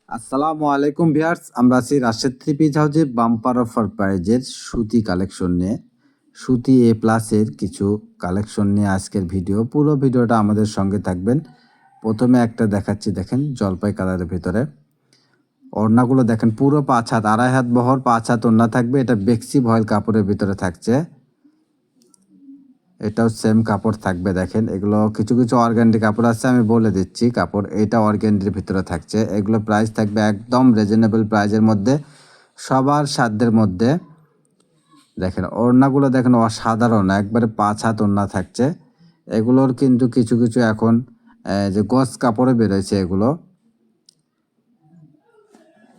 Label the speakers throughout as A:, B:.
A: আসসালামু আলাইকুম ভিউয়ার্স, আমরা আছি রাশেদ থ্রি পিস হাউজে বাম্পার অফার প্রাইজের সুতি কালেকশন নিয়ে। সুতি এ প্লাসের কিছু কালেকশন নিয়ে আজকের ভিডিও। পুরো ভিডিওটা আমাদের সঙ্গে থাকবেন। প্রথমে একটা দেখাচ্ছি, দেখেন জলপাই কালারের ভিতরে ওড়নাগুলো দেখেন, পুরো 5 হাত, 2.5 হাত বহর, 5 হাত ওড়না থাকবে। এটা বেক্সি ভয়েল কাপড়ের ভিতরে থাকছে। এটাও সেম কাপড় থাকবে। দেখেন এগুলো কিছু কিছু অর্গ্যান্ডি কাপড় আছে, আমি বলে দিচ্ছি কাপড়। এটা অর্গ্যান্ডির ভিতরে থাকছে। এগুলো প্রাইস থাকবে একদম রিজনেবল প্রাইজের মধ্যে, সবার সাধ্যের মধ্যে। দেখেন ওড়নাগুলো দেখেন অসাধারণ, একবারে 5 হাত ওড়না থাকছে। এগুলোর কিন্তু কিছু কিছু এখন যে গজ কাপড়ে বেরোয়েছে এগুলো।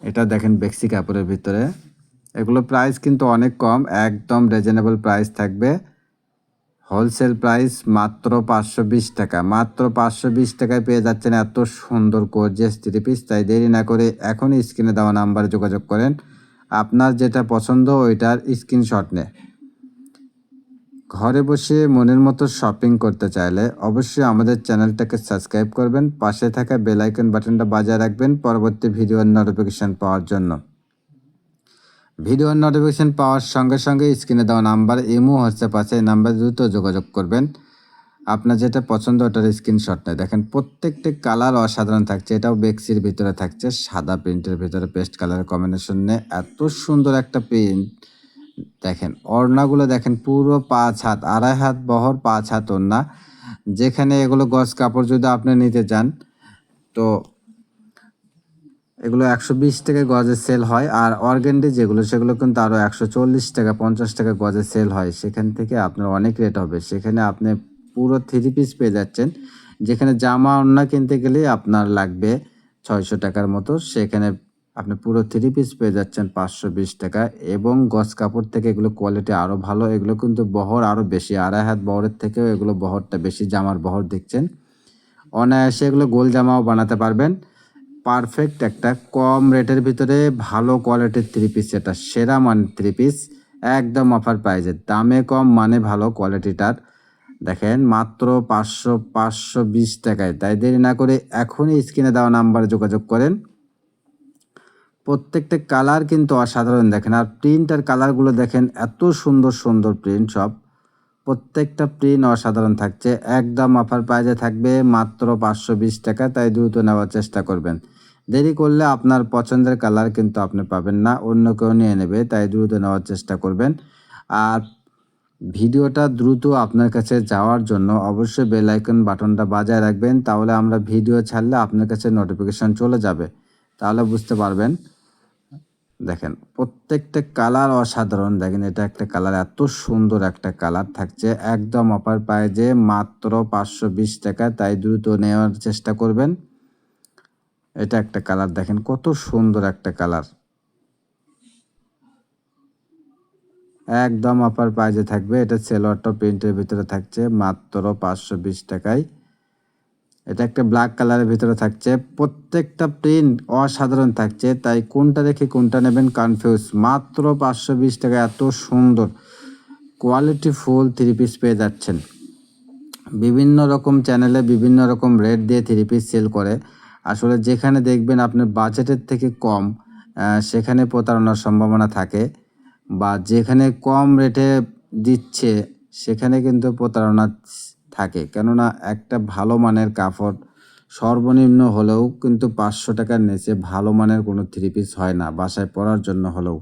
A: এটা দেখেন বেক্সি কাপড়ের ভিতরে। এগুলো প্রাইস কিন্তু অনেক কম, একদম রিজনেবল প্রাইস থাকবে। হোলসেল প্রাইস মাত্র 520 টাকা। মাত্র 520 টাকায় পেয়ে যাচ্ছেন এত সুন্দর গর্জিয়াস থ্রি পিস। তাই দেরি না করে এখনই স্ক্রিনে দেওয়া নাম্বারে যোগাযোগ করেন। আপনার যেটা পছন্দ ওইটার স্ক্রিনশট নেয়। ঘরে বসে মনের মতো শপিং করতে চাইলে অবশ্যই আমাদের চ্যানেলটাকে সাবস্ক্রাইব করবেন। পাশে থাকা বেল আইকন বাটনটা বাজায় রাখবেন পরবর্তী ভিডিওর নোটিফিকেশন পাওয়ার জন্য। ভিডিওর নোটিফিকেশন পাওয়ার সঙ্গে সঙ্গে স্ক্রিনে দেওয়া নাম্বার ইমো হোয়াটসঅ্যাপ আছে, এই নাম্বার দ্রুত যোগাযোগ করবেন। আপনার যেটা পছন্দ ওটার স্ক্রিনশট নেয়। দেখেন প্রত্যেকটি কালার অসাধারণ থাকছে। এটাও বেক্সির ভিতরে থাকছে, সাদা প্রিন্টের ভিতরে পেস্ট কালারের কম্বিনেশন নিয়ে এত সুন্দর একটা প্রিন্ট। দেখেন ওড়নাগুলো দেখেন, পুরো 5 হাত, 2.5 হাত বহর, 5 হাত ওড়না। যেখানে এগুলো গজ কাপড় যদি আপনি নিতে চান তো এগুলো 120 টাকা গজে সেল হয়। আর অর্গ্যান্ডি যেগুলো সেগুলো কিন্তু আরও 140 টাকা 50 টাকা গজে সেল হয়। সেখান থেকে আপনার অনেক রেট হবে। সেখানে আপনি পুরো থ্রি পিস পেয়ে যাচ্ছেন। যেখানে জামা ওড়না কিনতে গেলেই আপনার লাগবে 600 টাকার মতো, সেখানে আপনি পুরো থ্রি পিস পেয়ে যাচ্ছেন 520 টাকা। এবং গজ কাপড় থেকে এগুলো কোয়ালিটি আরও ভালো। এগুলো কিন্তু বহর আরও বেশি, 2.5 হাত বহরের থেকেও এগুলো বহরটা বেশি। জামার বহর দেখছেন, অনায়াসে এগুলো গোল জামাও বানাতে পারবেন। পারফেক্ট একটা কম রেটের ভিতরে ভালো কোয়ালিটির থ্রি পিস, এটা সেরা মানের থ্রি পিস, একদম অফার প্রাইজে। দামে কম মানে ভালো কোয়ালিটিটার। দেখেন মাত্র 520 টাকায়। তাই দেরি না করে এখনই স্ক্রিনে দেওয়া নাম্বারে যোগাযোগ করেন। প্রত্যেকটা কালার কিন্তু অসাধারণ। দেখেন আর প্রিন্ট আর কালারগুলো দেখেন, এত সুন্দর সুন্দর প্রিন্ট সব। প্রত্যেকটা প্রিন্ট অসাধারণ থাকছে। একদম অফার প্রাইজে থাকবে মাত্র 520 টাকা। তাই দ্রুত নেওয়ার চেষ্টা করবেন। দেরি করলে আপনার পছন্দের কালার কিন্তু আপনি পাবেন না, অন্য কেউ নিয়ে নেবে। তাই দ্রুত নেওয়ার চেষ্টা করবেন। আর ভিডিওটা দ্রুত আপনার কাছে যাওয়ার জন্য অবশ্যই বেল আইকন বাটনটা বাজায় রাখবেন। তাহলে আমরা ভিডিও ছাড়লে আপনার কাছে নোটিফিকেশন চলে যাবে, তাহলে বুঝতে পারবেন। দেখেন প্রত্যেকটা কালার অসাধারণ। দেখেন এটা একটা কালার, এত সুন্দর একটা কালার থাকছে। একদম অফার প্রাইজে মাত্র 520 টাকা। তাই দ্রুত নেওয়ার চেষ্টা করবেন। এটা একটা কালার, দেখেন কত সুন্দর একটা কালার। একদম অফার প্রাইজে থাকবে। এটা সেলোয়ারটা প্রিন্টের ভিতরে থাকছে মাত্র 520 টাকায়। এটা একটা ব্ল্যাক কালারের ভিতরে থাকছে। প্রত্যেকটা প্রিন্ট অসাধারণ থাকছে। তাই কোনটা রেখে কোনটা নেবেন কনফিউজ। মাত্র 520 টাকা এত সুন্দর কোয়ালিটি ফুল থ্রি পিস পেয়ে যাচ্ছেন। বিভিন্ন রকম চ্যানেলে বিভিন্ন রকম রেট দিয়ে থ্রি পিস সেল করে। আসলে যেখানে দেখবেন আপনার বাজেটের থেকে কম, সেখানে প্রতারণার সম্ভাবনা থাকে। বা যেখানে কম রেটে দিচ্ছে সেখানে কিন্তু প্রতারণা থাকে। কেননা একটা ভালো মানের কাপড় সর্বনিম্ন হলেও কিন্তু 500 টাকার নিচে ভালো মানের কোনো থ্রি পিস হয় না, বাসায় পরার জন্য হলেও।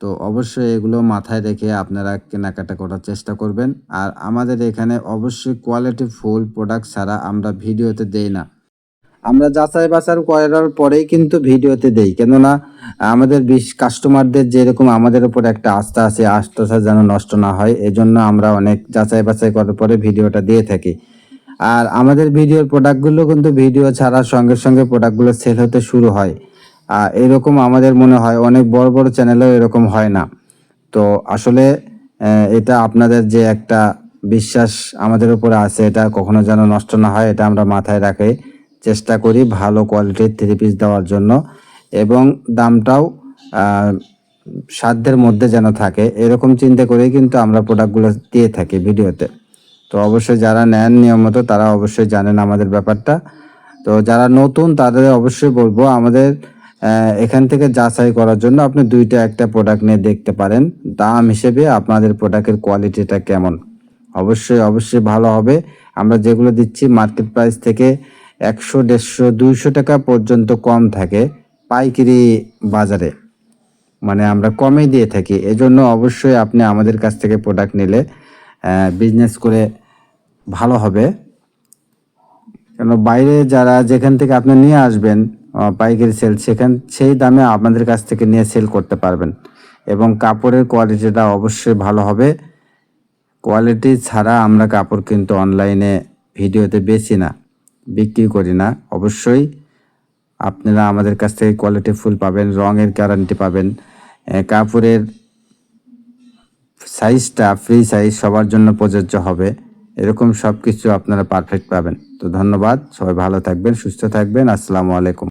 A: তো অবশ্যই এগুলো মাথায় রেখে আপনারা কেনাকাটা করার চেষ্টা করবেন। আর আমাদের এখানে অবশ্যই কোয়ালিটি ফুল প্রোডাক্ট ছাড়া আমরা ভিডিওতে দেই না। আমরা যাচাই বাছাই করার পরেই কিন্তু ভিডিওতে দেই। কেননা আমাদের কাস্টমারদের যেরকম আমাদের উপর একটা আস্থা আছে, আস্থাটা যেন নষ্ট না হয়, এজন্য আমরা অনেক যাচাই বাছাই করার পরে ভিডিওটা দিয়ে থাকি। আর আমাদের ভিডিওর প্রোডাক্টগুলো কিন্তু ভিডিও ছাড়ার সঙ্গে সঙ্গে প্রোডাক্টগুলো সেল হতে শুরু হয়। এরকম আমাদের মনে হয় অনেক বড় বড় চ্যানেলেও এরকম হয় না। তো আসলে এটা আপনাদের যে একটা বিশ্বাস আমাদের উপরে আছে, এটা কখনো যেন নষ্ট না হয়, এটা আমরা মাথায় রাখি। চেষ্টা করি ভালো কোয়ালিটির থ্রি পিস দেওয়ার জন্য, এবং দামটাও সাধ্যের মধ্যে যেন থাকে, এরকম চিন্তা করেই কিন্তু আমরা প্রোডাক্টগুলো দিয়ে থাকি ভিডিওতে। তো অবশ্যই যারা নেন নিয়মিত তারা অবশ্যই জানেন আমাদের ব্যাপারটা। তো তো যারা নতুন তাদের অবশ্যই বলবো আমাদের এখান থেকে যাচাই করার জন্য আপনি দুইটা একটা প্রোডাক্ট নিয়ে দেখতে পারেন, দাম হিসেবে আপনাদের প্রোডাক্টের কোয়ালিটিটা কেমন। অবশ্যই ভালো হবে। আমরা যেগুলো দিচ্ছি মার্কেট প্রাইস থেকে 100, 150, 200 টাকা পর্যন্ত কম থাকে পাইকারি বাজারে, মানে আমরা কমে দিয়ে থাকি। এজন্য অবশ্যই আপনি আমাদের কাছ থেকে প্রোডাক্ট নিলে বিজনেস করে ভালো হবে। কেন বাইরে যারা যেখান থেকে আপনি নিয়ে আসবেন পাইকারি সেল, সেই দামে আপনাদের কাছ থেকে নিয়ে সেল করতে পারবেন, এবং কাপড়ের কোয়ালিটিটা অবশ্যই ভালো হবে। কোয়ালিটি ছাড়া আমরা কাপড় কিন্তু অনলাইনে ভিডিওতে বেচি না, বিক্রি করি না। অবশ্যই আপনারা আমাদের কাছ থেকে কোয়ালিটি ফুল পাবেন, রঙের গ্যারান্টি পাবেন, কাপড়ের সাইজটা ফ্রি সাইজ সবার জন্য প্রযোজ্য হবে, এরকম সব কিছু আপনারা পারফেক্ট পাবেন। তো ধন্যবাদ, সবাই ভালো থাকবেন, সুস্থ থাকবেন। আসসালামু আলাইকুম।